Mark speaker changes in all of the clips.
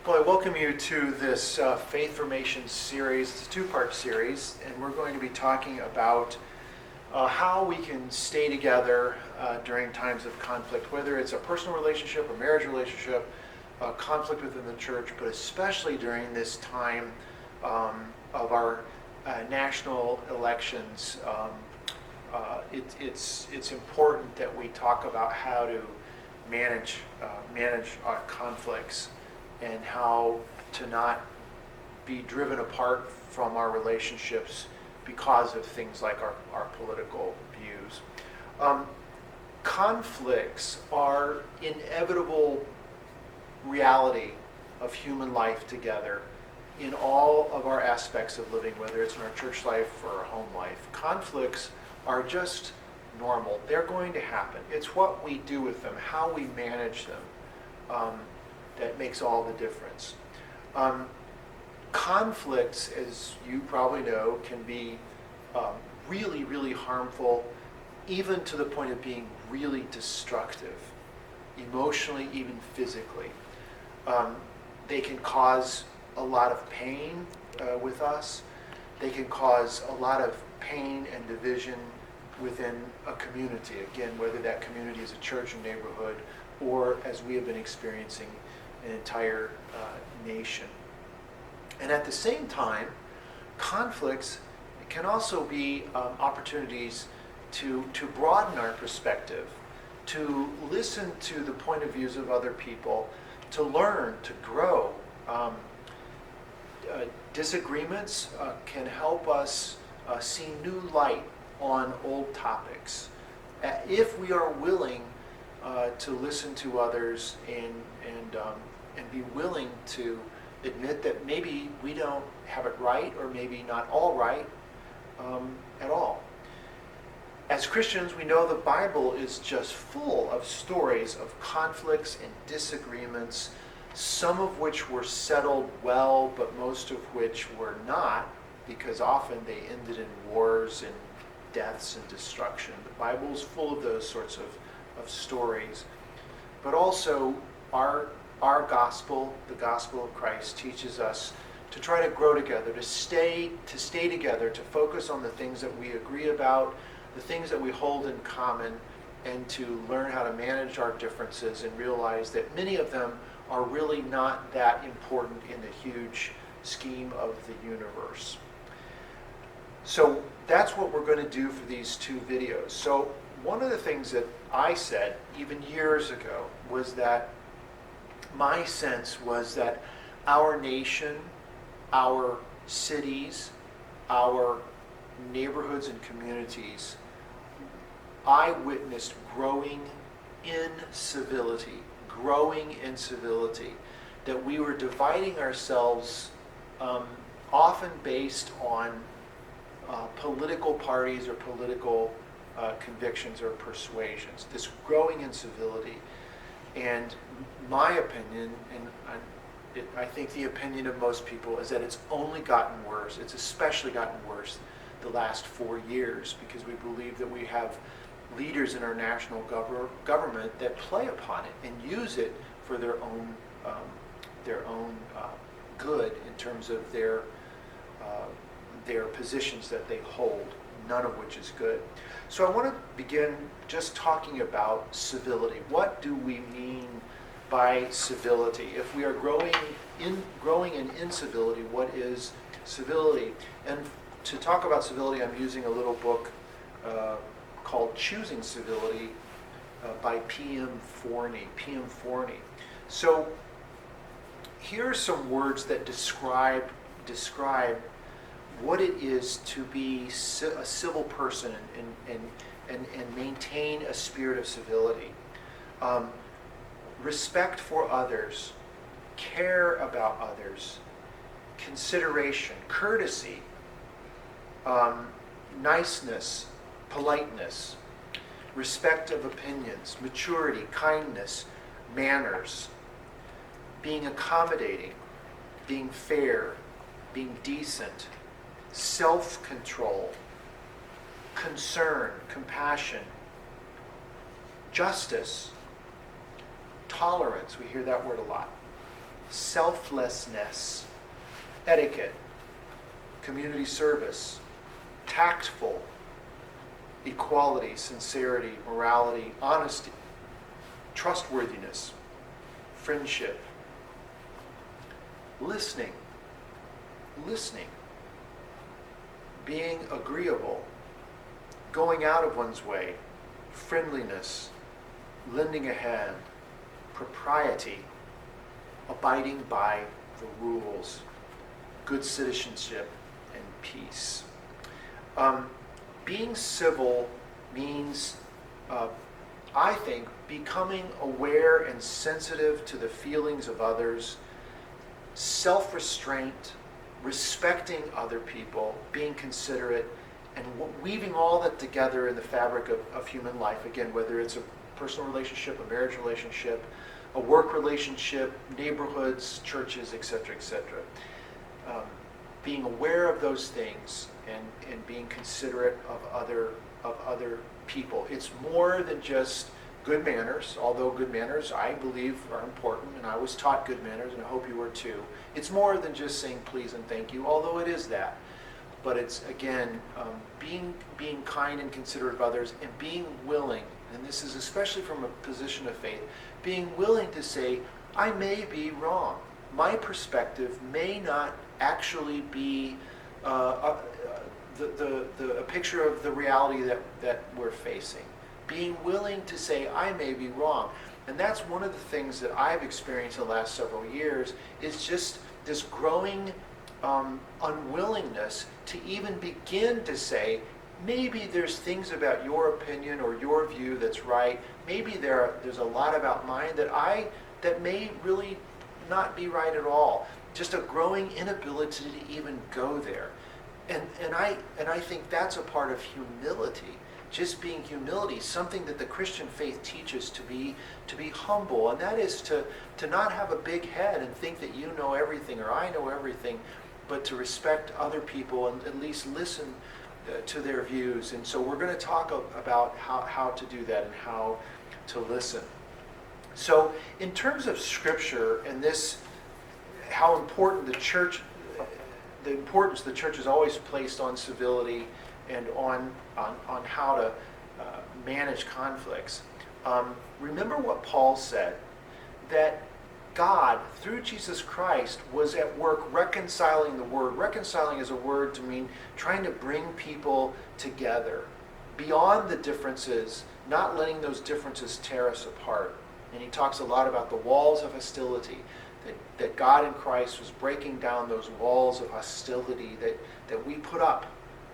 Speaker 1: Well, I welcome you to this Faith Formation series. It's a two-part series, and we're going to be talking about how we can stay together during times of conflict, whether it's a personal relationship, a marriage relationship, conflict within the church, but especially during this time of our national elections. It's important that we talk about how to manage our conflicts and how to not be driven apart from our relationships because of things like our political views. Conflicts are inevitable reality of human life together in all of our aspects of living, whether it's in our church life or our home life. Conflicts are just normal. They're going to happen. It's what we do with them, how we manage them, that makes all the difference. Conflicts, as you probably know, can be really, really harmful, even to the point of being really destructive, emotionally, even physically. They can cause a lot of pain with us. They can cause a lot of pain and division within a community, again, whether that community is a church or neighborhood, or as we have been experiencing, an entire nation. And at the same time, conflicts can also be opportunities to broaden our perspective, to listen to the point of views of other people, to learn, to grow. Disagreements can help us see new light on old topics. If we are willing to listen to others and be willing to admit that maybe we don't have it right, or maybe not all right at all. As Christians, we know the Bible is just full of stories of conflicts and disagreements, some of which were settled well, but most of which were not, because often they ended in wars and deaths and destruction. The Bible is full of those sorts of stories. But also our gospel, the gospel of Christ, teaches us to try to grow together, to stay together, to focus on the things that we agree about, the things that we hold in common, and to learn how to manage our differences and realize that many of them are really not that important in the huge scheme of the universe. So that's what we're going to do for these two videos. So one of the things that I said even years ago was that my sense was that our nation, our cities, our neighborhoods and communities, I witnessed growing incivility, that we were dividing ourselves often based on political parties or political convictions or persuasions, this growing incivility. And my opinion, and I think the opinion of most people, is that it's only gotten worse. It's especially gotten worse the last 4 years, because we believe that we have leaders in our national government that play upon it and use it for their own good in terms of their positions that they hold, none of which is good. So I want to begin just talking about civility. What do we mean by civility? If we are growing in incivility, what is civility? And to talk about civility, I'm using a little book called Choosing Civility by P.M. Forney. So here are some words that describe what it is to be a civil person and maintain a spirit of civility. Respect for others, care about others, consideration, courtesy, niceness, politeness, respect of opinions, maturity, kindness, manners, being accommodating, being fair, being decent, self-control, concern, compassion, justice, tolerance, we hear that word a lot, selflessness, etiquette, community service, tactful, equality, sincerity, morality, honesty, trustworthiness, friendship, listening, being agreeable, going out of one's way, friendliness, lending a hand, propriety, abiding by the rules, good citizenship, and peace. Being civil means, I think, becoming aware and sensitive to the feelings of others, self-restraint, respecting other people, being considerate, and weaving all that together in the fabric of human life. Again, whether it's a personal relationship, a marriage relationship, a work relationship, neighborhoods, churches, etc., etc. Being aware of those things and being considerate of other people. It's more than just good manners, although good manners, I believe, are important, and I was taught good manners, and I hope you were too. It's more than just saying please and thank you, although it is that. But it's, again, being kind and considerate of others, and being willing, and this is especially from a position of faith, being willing to say, I may be wrong. My perspective may not actually be a picture of the reality that we're facing. Being willing to say, I may be wrong. And that's one of the things that I've experienced in the last several years, is just this growing unwillingness to even begin to say, maybe there's things about your opinion or your view that's right. Maybe there's a lot about mine that may really not be right at all. Just a growing inability to even go there. And I think that's a part of humility. Just being humility, something that the Christian faith teaches to be humble, and that is to not have a big head and think that you know everything or I know everything, but to respect other people and at least listen to their views. And so we're going to talk about how to do that and how to listen. So in terms of Scripture and this, how important the importance the church has always placed on civility and on how to manage conflicts. Remember what Paul said, that God, through Jesus Christ, was at work reconciling the word. Reconciling is a word to mean trying to bring people together, beyond the differences, not letting those differences tear us apart. And he talks a lot about the walls of hostility, that God in Christ was breaking down those walls of hostility that we put up,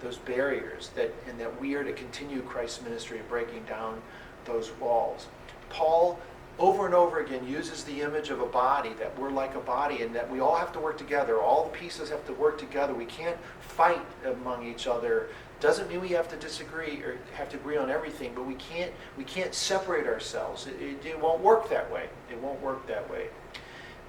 Speaker 1: those barriers, and that we are to continue Christ's ministry of breaking down those walls. Paul, over and over again, uses the image of a body, that we're like a body and that we all have to work together. All the pieces have to work together. We can't fight among each other. Doesn't mean we have to disagree or have to agree on everything, but we can't separate ourselves. It won't work that way. It won't work that way.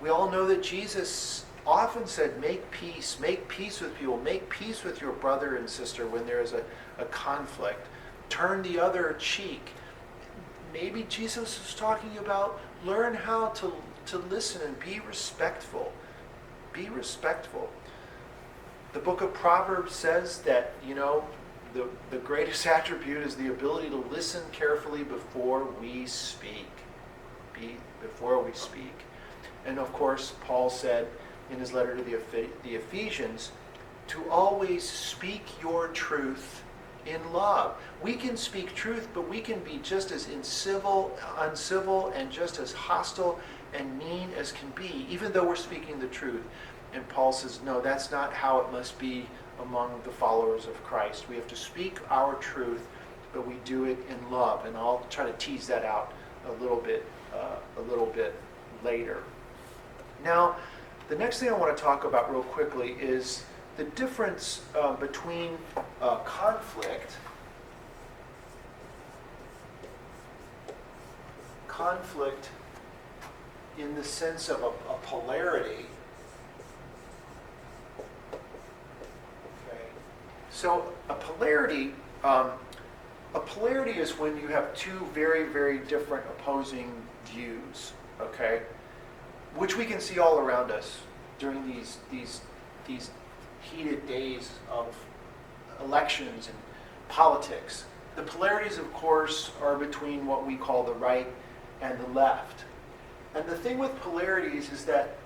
Speaker 1: We all know that Jesus often said, make peace with people, make peace with your brother and sister when there is a conflict. Turn the other cheek. Maybe Jesus was talking about learn how to listen and be respectful. Be respectful. The book of Proverbs says that, the greatest attribute is the ability to listen carefully before we speak. Before we speak. And of course, Paul said in his letter to the Ephesians, to always speak your truth in love. We can speak truth, but we can be just as uncivil, and just as hostile and mean as can be, even though we're speaking the truth. And Paul says, no, that's not how it must be among the followers of Christ. We have to speak our truth, but we do it in love. And I'll try to tease that out a little bit later. Now, the next thing I want to talk about real quickly is the difference between conflict in the sense of a polarity. Okay. So a polarity is when you have two very, very different opposing views. Okay. which we can see all around us during these heated days of elections and politics. The polarities, of course, are between what we call the right and the left. And the thing with polarities is that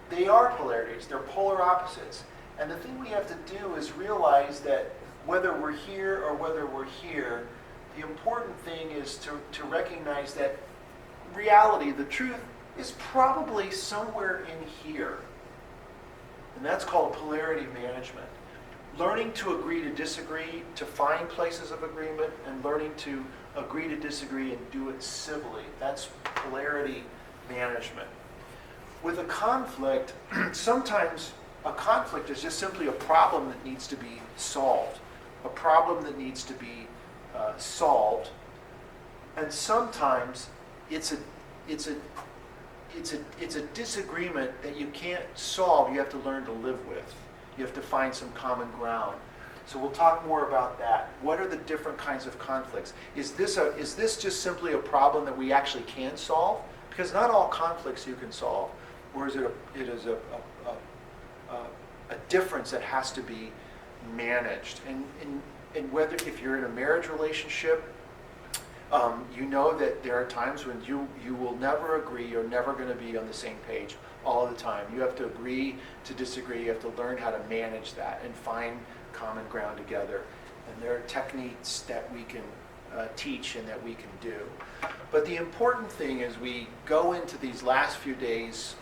Speaker 1: they are polarities. They're polar opposites. And the thing we have to do is realize that whether we're here or whether we're here, the important thing is to recognize that reality, the truth, is probably somewhere in here. And that's called polarity management. Learning to agree to disagree, to find places of agreement, and learning to agree to disagree and do it civilly. That's polarity management. With a conflict, sometimes a conflict is just simply a problem that needs to be solved. A problem that needs to be solved. And sometimes it's a disagreement that you can't solve, you have to learn to live with. You have to find some common ground. So we'll talk more about that. What are the different kinds of conflicts? Is this just simply a problem that we actually can solve? Because not all conflicts you can solve. Or is it a difference that has to be managed? And whether if you're in a marriage relationship, you know that there are times when you will never agree, you're never going to be on the same page all the time. You have to agree to disagree, you have to learn how to manage that and find common ground together. And there are techniques that we can teach and that we can do. But the important thing as we go into these last few days,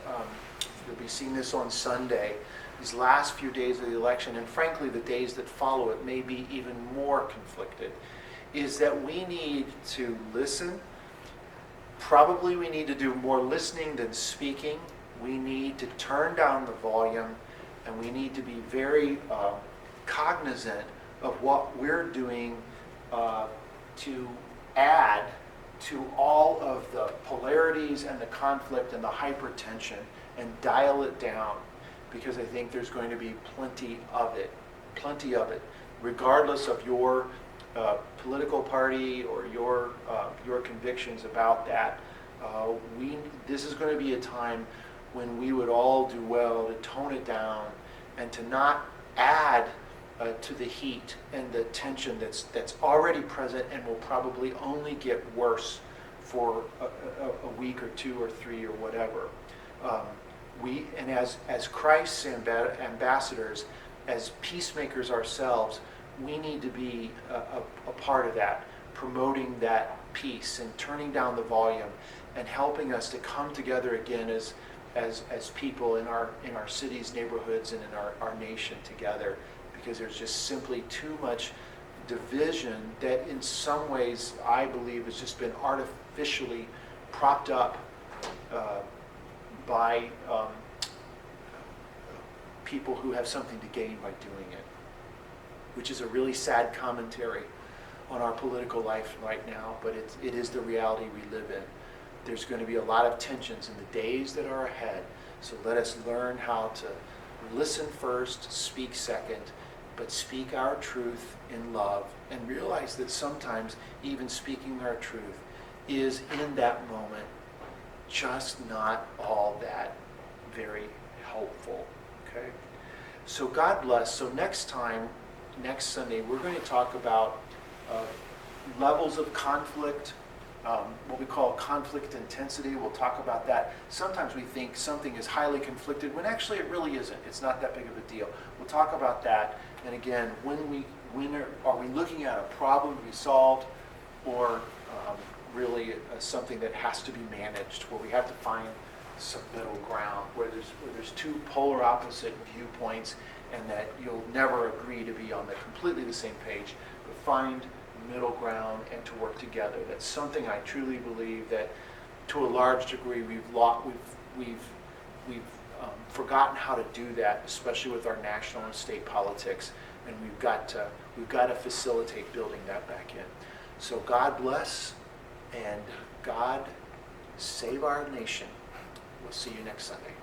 Speaker 1: you'll be seeing this on Sunday, these last few days of the election, and frankly the days that follow it may be even more conflicted, is that we need to listen. Probably we need to do more listening than speaking. We need to turn down the volume, and we need to be very cognizant of what we're doing to add to all of the polarities and the conflict and the hypertension and dial it down, because I think there's going to be plenty of it, regardless of your political party or your convictions about that. This is going to be a time when we would all do well to tone it down and to not add to the heat and the tension that's already present and will probably only get worse for a week or 2 or 3 or whatever. As Christ's ambassadors, as peacemakers ourselves, we need to be a part of that, promoting that peace and turning down the volume and helping us to come together again as people in our cities, neighborhoods, and in our nation together, because there's just simply too much division that in some ways I believe has just been artificially propped up by people who have something to gain by doing it, which is a really sad commentary on our political life right now, but it is the reality we live in. There's going to be a lot of tensions in the days that are ahead, so let us learn how to listen first, speak second, but speak our truth in love, and realize that sometimes even speaking our truth is in that moment just not all that very helpful. Okay? So God bless. So next Sunday, we're going to talk about levels of conflict, what we call conflict intensity. We'll talk about that. Sometimes we think something is highly conflicted when actually it really isn't. It's not that big of a deal. We'll talk about that. And again, when are we looking at a problem to be solved, or really something that has to be managed, where we have to find some middle ground, where there's two polar opposite viewpoints, and that you'll never agree to be on completely the same page, but find middle ground and to work together. That's something I truly believe that, to a large degree, we've forgotten how to do that, especially with our national and state politics, and we've got to facilitate building that back in. So God bless, and God save our nation. We'll see you next Sunday.